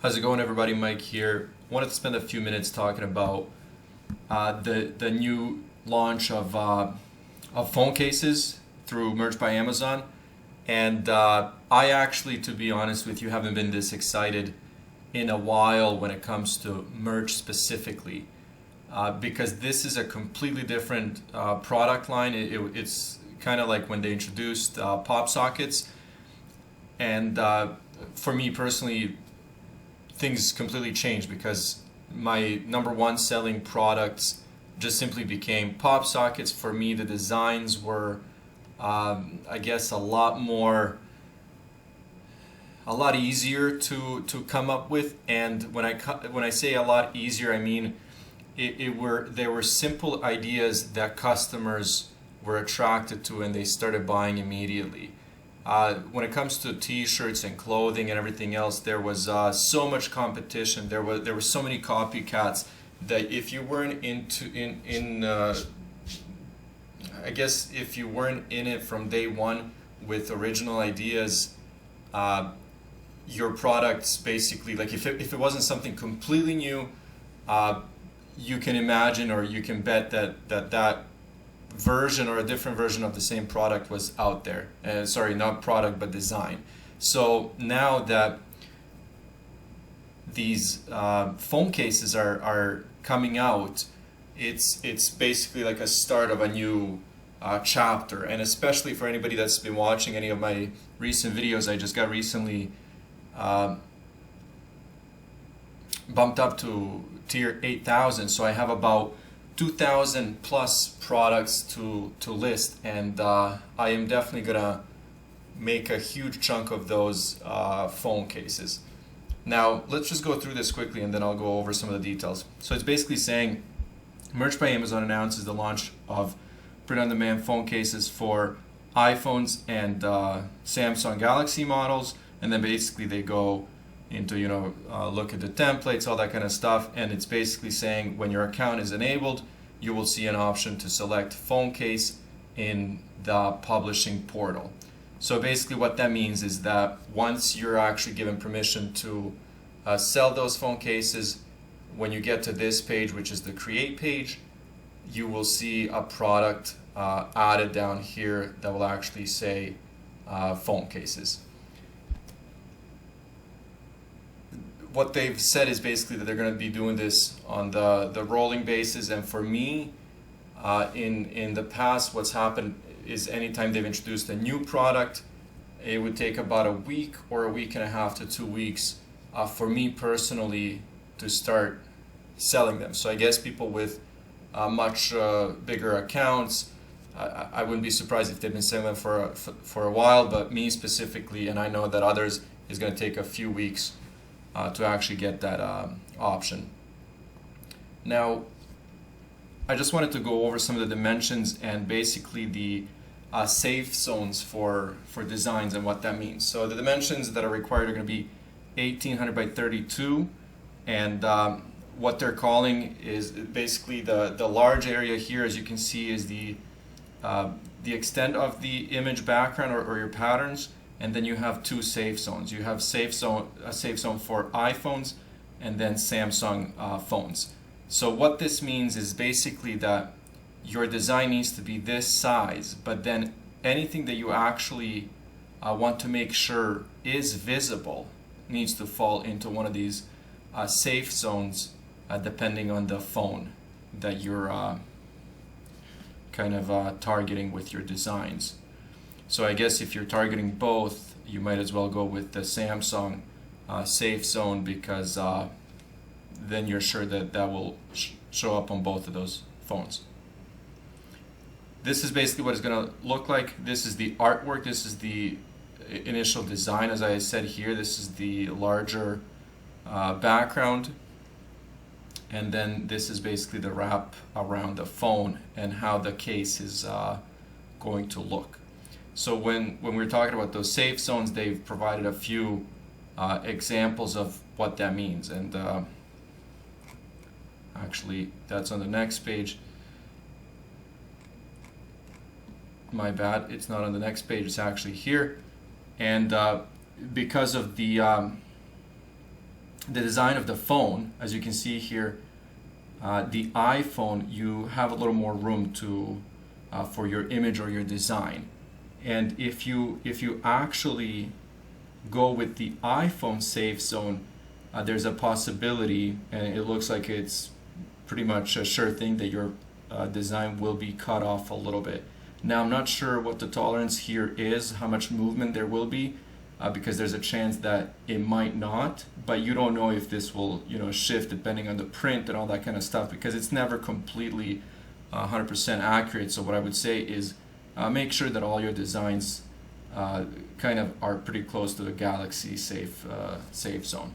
How's it going, everybody? Mike here. Wanted to spend a few minutes talking about the new launch of phone cases through Merch by Amazon. And I actually, to be honest with you, haven't been this excited in a while when it comes to merch specifically, because this is a completely different product line. It's kind of like when they introduced pop sockets, and for me personally, things completely changed because my number one selling products just simply became pop sockets. For me, the designs were, I guess, a lot easier to come up with. And when I say a lot easier, I mean there were simple ideas that customers were attracted to, and they started buying immediately. When it comes to T-shirts and clothing and everything else, there was so much competition. There were so many copycats that if you weren't I guess if you weren't in it from day one with original ideas, your products basically, like if it wasn't something completely new, you can imagine or you can bet that version or a different version of the same product was out there. Sorry, not product, but design. So now that these phone cases are coming out, it's basically like a start of a new chapter. And especially for anybody that's been watching any of my recent videos, I just got recently bumped up to tier 8,000, so I have about 2,000 plus products to list, and I am definitely gonna make a huge chunk of those phone cases. Now let's just go through this quickly and then I'll go over some of the details. So it's basically saying Merch by Amazon announces the launch of print-on-demand phone cases for iPhones and Samsung Galaxy models, and then basically they go into look at the templates, all that kind of stuff, and it's basically saying when your account is enabled, you will see an option to select phone case in the publishing portal. So basically what that means is that once you're actually given permission to sell those phone cases, when you get to this page, which is the create page, you will see a product added down here that will actually say phone cases. What they've said is basically that they're going to be doing this on the rolling basis. And for me, in the past, what's happened is anytime they've introduced a new product, it would take about a week or a week and a half to 2 weeks for me personally to start selling them. So I guess people with much bigger accounts, I wouldn't be surprised if they've been selling them for a while, but me specifically, and I know that others, is going to take a few weeks to actually get that option. Now, I just wanted to go over some of the dimensions and basically the safe zones for designs and what that means. So the dimensions that are required are going to be 1800 by 32, and what they're calling is basically the large area here, as you can see, is the extent of the image background or your patterns. And then you have two safe zones. You have a safe zone for iPhones and then Samsung phones. So what this means is basically that your design needs to be this size, but then anything that you actually want to make sure is visible needs to fall into one of these safe zones, depending on the phone that you're kind of targeting with your designs. So I guess if you're targeting both, you might as well go with the Samsung safe zone, because then you're sure that will show up on both of those phones. This is basically what it's going to look like. This is the artwork. This is the initial design. As I said here, this is the larger background. And then this is basically the wrap around the phone and how the case is going to look. So when we're talking about those safe zones, they've provided a few examples of what that means. And actually, that's on the next page. My bad, it's not on the next page, it's actually here. And because of the the design of the phone, as you can see here, the iPhone, you have a little more room to for your image or your design. And if you actually go with the iPhone safe zone, there's a possibility, and it looks like it's pretty much a sure thing, that your design will be cut off a little bit. Now, I'm not sure what the tolerance here is, how much movement there will be, because there's a chance that it might not, but you don't know if this will, shift depending on the print and all that kind of stuff, because it's never completely 100% accurate. So what I would say is make sure that all your designs kind of are pretty close to the Galaxy safe zone.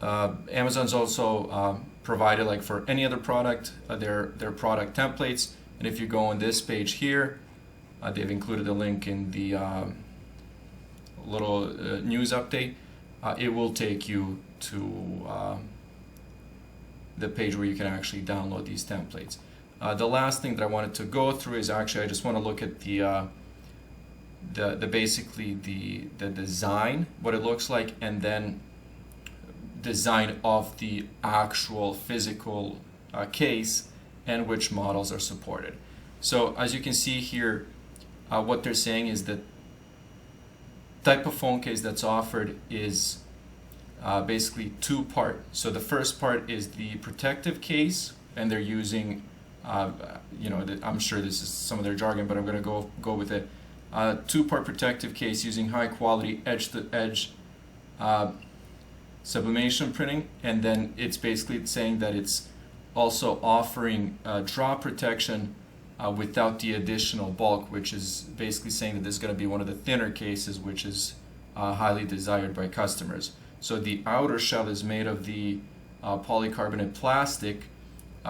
Amazon's also provided, like for any other product, their product templates, and if you go on this page here, they've included a link in the little news update. It will take you to the page where you can actually download these templates. The last thing that I wanted to go through is actually, I just want to look at the basically the design, what it looks like, and then design of the actual physical case and which models are supported. So as you can see here, what they're saying is that type of phone case that's offered is basically two-part. So the first part is the protective case, and they're using, I'm sure this is some of their jargon, but I'm going to go with it. Two-part protective case using high-quality edge-to-edge sublimation printing, and then it's basically saying that it's also offering drop protection without the additional bulk, which is basically saying that this is going to be one of the thinner cases, which is highly desired by customers. So the outer shell is made of the polycarbonate plastic,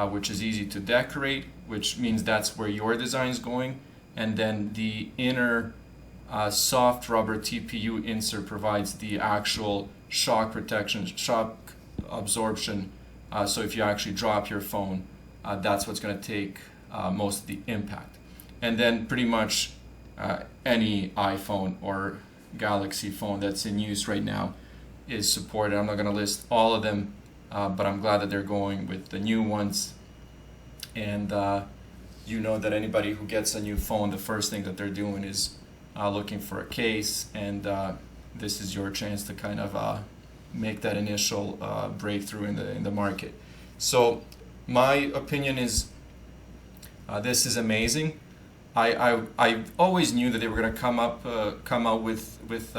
which is easy to decorate, which means that's where your design is going, and then the inner soft rubber TPU insert provides the actual shock protection, shock absorption, so if you actually drop your phone, that's what's going to take most of the impact. And then pretty much any iPhone or Galaxy phone that's in use right now is supported. I'm not going to list all of them, but I'm glad that they're going with the new ones. And you know that anybody who gets a new phone, the first thing that they're doing is looking for a case, and this is your chance to kind of make that initial breakthrough in the market. So my opinion is this is amazing. I always knew that they were going to come out with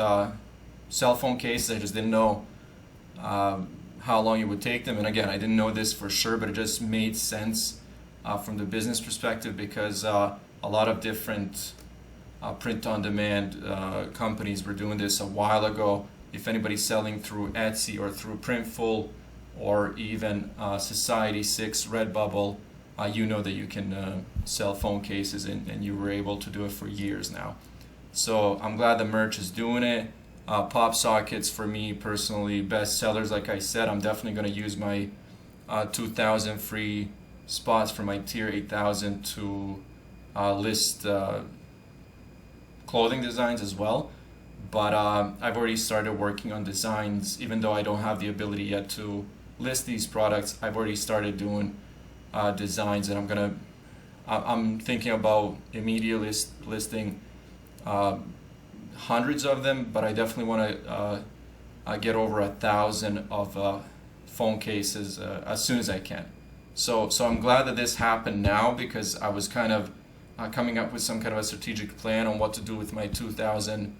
cell phone cases. I just didn't know how long it would take them. And again, I didn't know this for sure, but it just made sense from the business perspective, because a lot of different print-on-demand companies were doing this a while ago. If anybody's selling through Etsy or through Printful or even Society6, Redbubble, you know that you can sell phone cases, and you were able to do it for years now. So I'm glad the merch is doing it. Pop sockets, for me personally, best sellers. Like I said, I'm definitely going to use my 2,000 free spots for my tier 8,000 to list clothing designs as well. But I've already started working on designs, even though I don't have the ability yet to list these products. I've already started doing designs, and I'm thinking about immediately listing hundreds of them, but I definitely want to get over 1,000 of phone cases as soon as I can. So I'm glad that this happened now, because I was kind of coming up with some kind of a strategic plan on what to do with my 2,000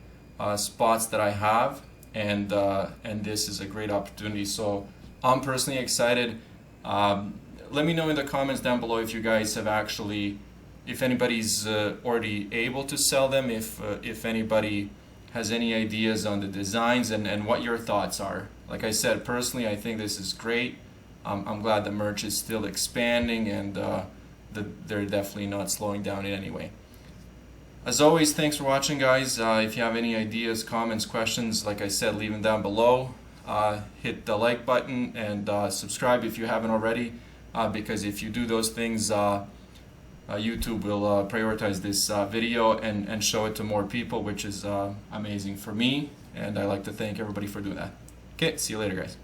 spots that I have, and this is a great opportunity. So I'm personally excited. Let me know in the comments down below if you guys have actually, if anybody's already able to sell them, if anybody has any ideas on the designs, and what your thoughts are. Like I said, personally, I think this is great. I'm glad the merch is still expanding, and they're definitely not slowing down in any way. As always, thanks for watching, guys. If you have any ideas, comments, questions, like I said, leave them down below. Hit the like button and subscribe if you haven't already, because if you do those things, YouTube will prioritize this video and show it to more people, which is amazing for me, and I'd like to thank everybody for doing that. Okay, see you later, guys.